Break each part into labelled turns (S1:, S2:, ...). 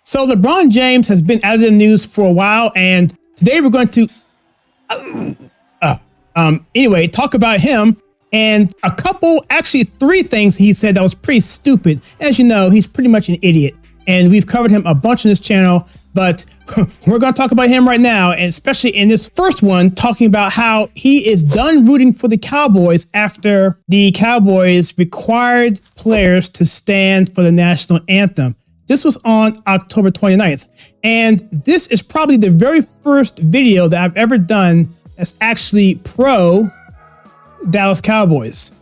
S1: So LeBron James has been out of the news for a while, and today we're going to, talk about him and a couple, actually 3 things he said that was pretty stupid. As you know, he's pretty much an idiot, and we've covered him a bunch on this channel, but we're going to talk about him right now, and especially in this first one, talking about how he is done rooting for the Cowboys after the Cowboys required players to stand for the national anthem. This was on October 29th, and this is probably the very first video that I've ever done that's actually pro Dallas Cowboys.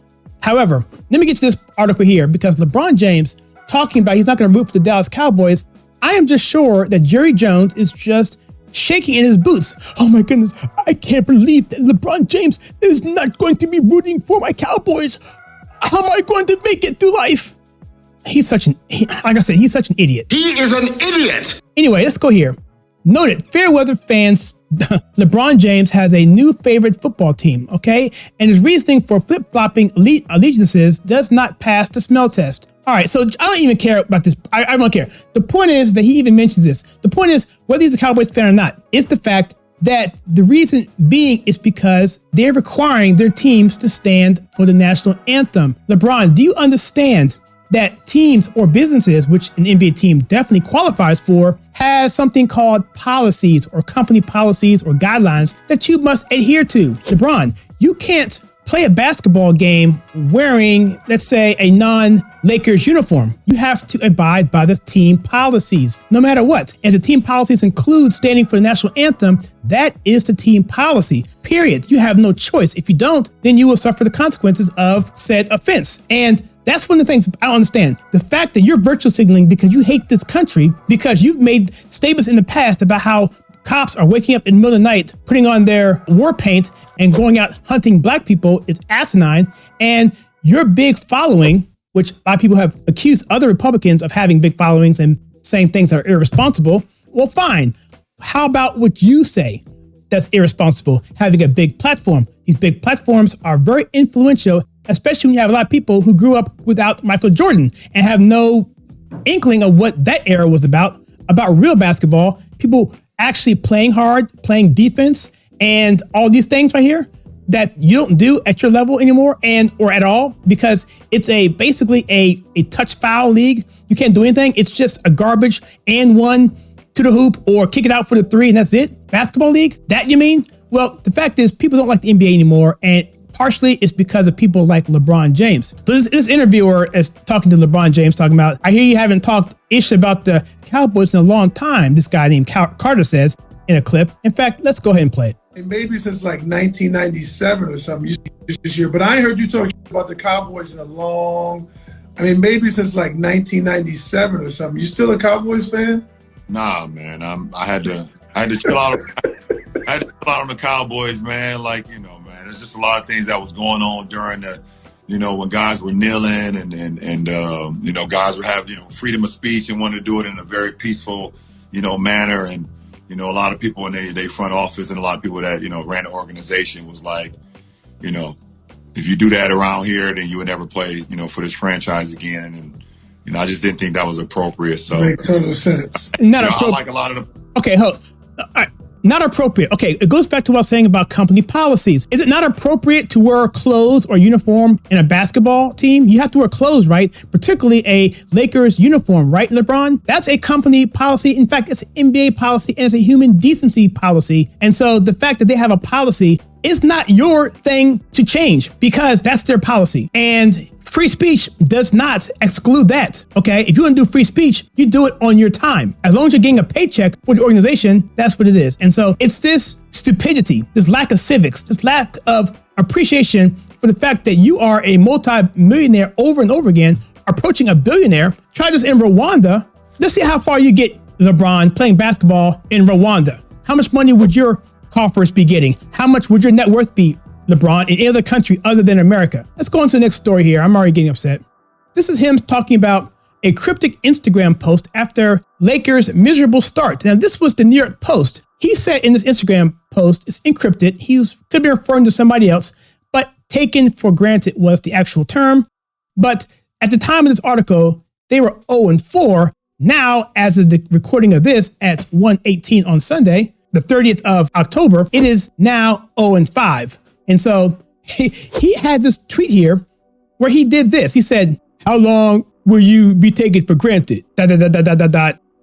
S1: However, let me get to this article here, because LeBron James talking about he's not going to root for the Dallas Cowboys. I am just sure that Jerry Jones is just shaking in his boots. Oh my goodness, I can't believe that LeBron James is not going to be rooting for my Cowboys. How am I going to make it through life? He's such an idiot.
S2: He is an idiot.
S1: Anyway, let's go here. Noted Fairweather fans, LeBron James has a new favorite football team, okay? And his reasoning for flip-flopping allegiances does not pass the smell test. All right, so I don't even care about this. I don't care. The point is that he even mentions this. The point is, whether he's a Cowboys fan or not, it's the fact that the reason being is because they're requiring their teams to stand for the national anthem. LeBron, do you understand that teams or businesses, which an NBA team definitely qualifies for, has something called policies or company policies or guidelines that you must adhere to? LeBron, you can't play a basketball game wearing, let's say, a non-Lakers uniform. You have to abide by the team policies, no matter what. And the team policies include standing for the national anthem. That is the team policy, period. You have no choice. If you don't, then you will suffer the consequences of said offense. And that's one of the things I don't understand. The fact that you're virtue signaling because you hate this country, because you've made statements in the past about how cops are waking up in the middle of the night, putting on their war paint and going out hunting black people, is asinine. And your big following, which a lot of people have accused other Republicans of having big followings and saying things that are irresponsible. Well, fine. How about what you say that's irresponsible? Having a big platform. These big platforms are very influential, especially when you have a lot of people who grew up without Michael Jordan and have no inkling of what that era was about real basketball, people actually playing hard, playing defense, and all these things right here that you don't do at your level anymore or at all, because it's basically a touch foul league. You can't do anything. It's just a garbage and one to the hoop or kick it out for the 3 and that's it. Basketball league? That you mean? Well, the fact is people don't like the NBA anymore, and partially it's because of people like LeBron James. So this interviewer is talking to LeBron James, talking about, I hear you haven't talked ish about the Cowboys in a long time, this guy named Carter says in a clip. In fact, let's go ahead and play it.
S3: And maybe since like 1997 or something this year, but I ain't heard you talk about the Cowboys in maybe since like 1997 or something. You still a Cowboys fan?
S4: Nah, man. I had to chill out. I had to chill out on the Cowboys, man. Like, man, there's just a lot of things that was going on during the, when guys were kneeling and guys were having, freedom of speech and wanted to do it in a very peaceful, manner. And, a lot of people in their front office and a lot of people that, ran the organization was like, if you do that around here, then you would never play, for this franchise again. And, I just didn't think that was appropriate. So
S3: makes total sense.
S1: Not appropriate.
S4: I like a lot of them.
S1: Okay, hold. All right. Not appropriate. Okay, it goes back to what I was saying about company policies. Is it not appropriate to wear clothes or uniform in a basketball team? You have to wear clothes, right? Particularly a Lakers uniform, right, LeBron? That's a company policy. In fact, it's an NBA policy and it's a human decency policy. And so the fact that they have a policy is not your thing to change, because that's their policy. And free speech does not exclude that, okay? If you want to do free speech, you do it on your time. As long as you're getting a paycheck for the organization, that's what it is. And so it's this stupidity, this lack of civics, this lack of appreciation for the fact that you are a multi-millionaire over and over again, approaching a billionaire. Try this in Rwanda. Let's see how far you get, LeBron, playing basketball in Rwanda. How much money would your coffers be getting? How much would your net worth be, LeBron, in any other country other than America? Let's go on to the next story here. I'm already getting upset. This is him talking about a cryptic Instagram post after Lakers' miserable start. Now, this was the New York Post. He said in this Instagram post, it's encrypted. He could be referring to somebody else, but taken for granted was the actual term. But at the time of this article, they were 0-4, Now, as of the recording of this at 1:18 on Sunday, the 30th of October, it is now 0-5. And so he had this tweet here where he did this. He said, "How long will you be taken for granted? ...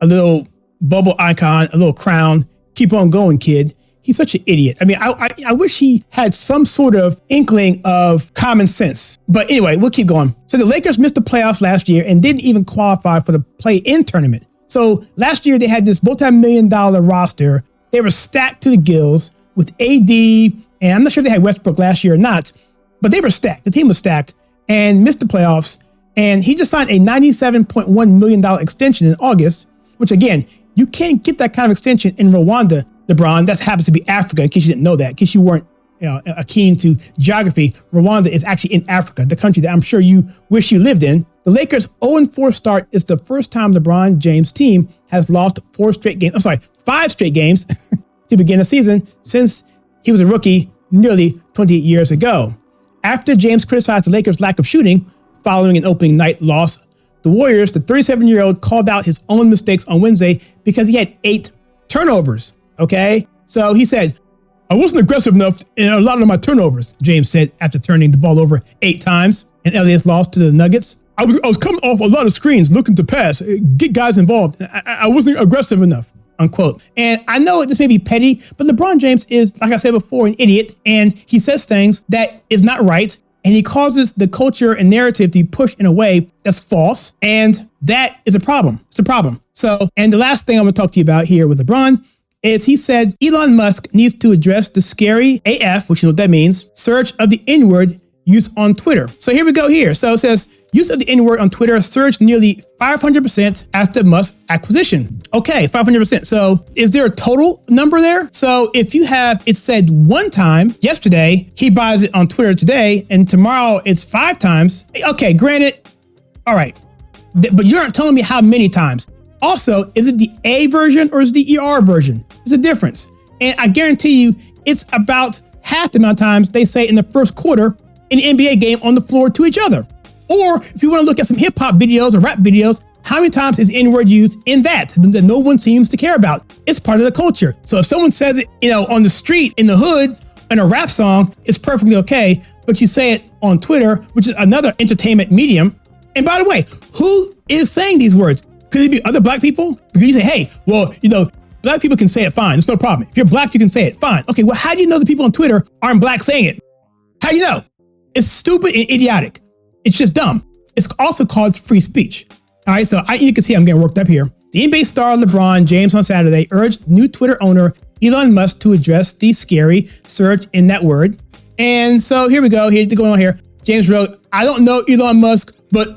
S1: A little bubble icon, a little crown. Keep on going, kid." He's such an idiot. I mean, I wish he had some sort of inkling of common sense. But anyway, we'll keep going. So the Lakers missed the playoffs last year and didn't even qualify for the play-in tournament. So last year they had this multi-million-dollar roster. They were stacked to the gills with AD, and I'm not sure if they had Westbrook last year or not, but they were stacked. The team was stacked and missed the playoffs. And he just signed a $97.1 million extension in August, which again, you can't get that kind of extension in Rwanda, LeBron. That happens to be Africa, in case you didn't know that, in case you weren't keen to geography. Rwanda is actually in Africa, the country that I'm sure you wish you lived in. The Lakers' 0-4 start is the first time LeBron James' team has lost 5 straight games to begin the season since he was a rookie nearly 28 years ago. After James criticized the Lakers' lack of shooting following an opening night loss, the Warriors, the 37-year-old, called out his own mistakes on Wednesday because he had 8 turnovers. Okay, so he said, "I wasn't aggressive enough in a lot of my turnovers," James said after turning the ball over 8 times in Elliott's loss to the Nuggets. I was coming off a lot of screens looking to pass, get guys involved. I wasn't aggressive enough," unquote. And I know this may be petty, but LeBron James is, like I said before, an idiot, and he says things that is not right, and he causes the culture and narrative to be pushed in a way that's false, and that is a problem. It's a problem. So, and the last thing I'm going to talk to you about here with LeBron is he said Elon Musk needs to address the scary AF, which you know what that means, surge of the N-word use on Twitter. So here we go here. So it says, use of the N-word on Twitter surged nearly 500% after Musk's acquisition. Okay, 500%. So is there a total number there? So if you have it said one time yesterday, he buys it on Twitter today, and tomorrow it's 5 times. Okay, granted, all right. But you aren't telling me how many times. Also, is it the A version or is it the ER version? There's a difference. And I guarantee you, it's about half the amount of times they say in the first quarter in an NBA game on the floor to each other. Or if you want to look at some hip hop videos or rap videos, how many times is N-word used in that no one seems to care about? It's part of the culture. So if someone says it, on the street, in the hood, in a rap song, it's perfectly okay. But you say it on Twitter, which is another entertainment medium. And by the way, who is saying these words? Could it be other black people? Because you say, hey, well, black people can say it fine. It's no problem. If you're black, you can say it fine. Okay, well, how do you know the people on Twitter aren't black saying it? How do you know? It's stupid and idiotic. It's just dumb. It's also called free speech. All right, so you can see I'm getting worked up here. The NBA star LeBron James on Saturday urged new Twitter owner Elon Musk to address the scary surge in that word. And so here we go. Here's going on here. James wrote, "I don't know Elon Musk, but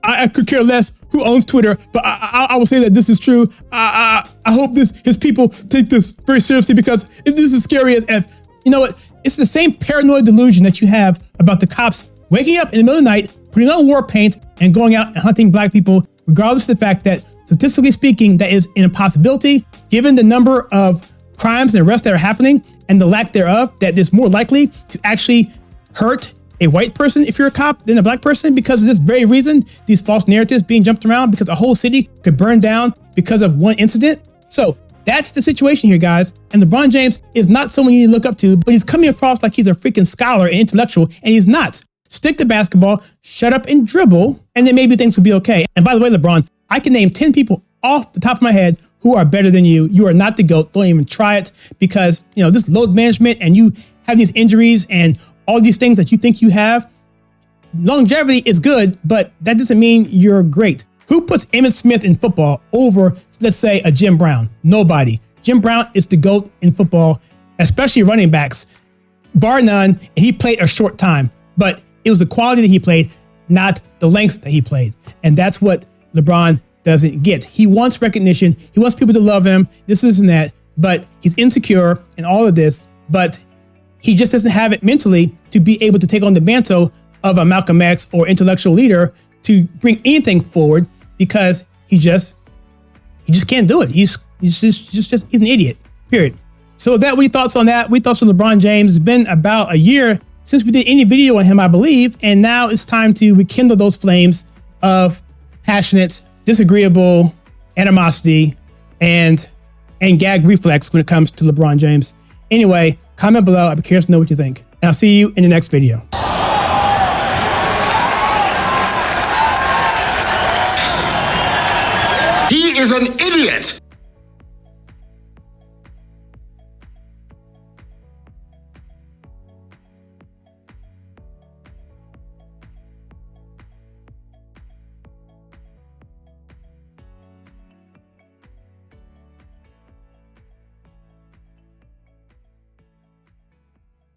S1: I could care less who owns Twitter, but I will say that this is true. I hope his people take this very seriously because this is scary as F." You know what? It's the same paranoid delusion that you have about the cops waking up in the middle of the night, putting on war paint, and going out and hunting black people, regardless of the fact that, statistically speaking, that is an impossibility, given the number of crimes and arrests that are happening and the lack thereof, that is more likely to actually hurt a white person if you're a cop than a black person, because of this very reason, these false narratives being jumped around, because a whole city could burn down because of one incident. So that's the situation here, guys. And LeBron James is not someone you need to look up to, but he's coming across like he's a freaking scholar and intellectual, and he's not. Stick to basketball, shut up and dribble, and then maybe things will be okay. And by the way, LeBron, I can name 10 people off the top of my head who are better than you. You are not the GOAT. Don't even try it, because, this load management and you have these injuries and all these things that you think you have. Longevity is good, but that doesn't mean you're great. Who puts Emmitt Smith in football over, let's say, a Jim Brown? Nobody. Jim Brown is the GOAT in football, especially running backs, bar none. And he played a short time, but it was the quality that he played, not the length that he played. And that's what LeBron doesn't get. He wants recognition. He wants people to love him. This and that, but he's insecure in all of this, but he just doesn't have it mentally to be able to take on the mantle of a Malcolm X or intellectual leader to bring anything forward, because he just can't do it. He's an idiot, period. So that, we thoughts on that. We thoughts on LeBron James. It's been about a year since we did any video on him, I believe. And now it's time to rekindle those flames of passionate disagreeable animosity and gag reflex when it comes to LeBron James. Anyway, comment below. I'd be curious to know what you think. And I'll see you in the next video.
S2: He is an idiot.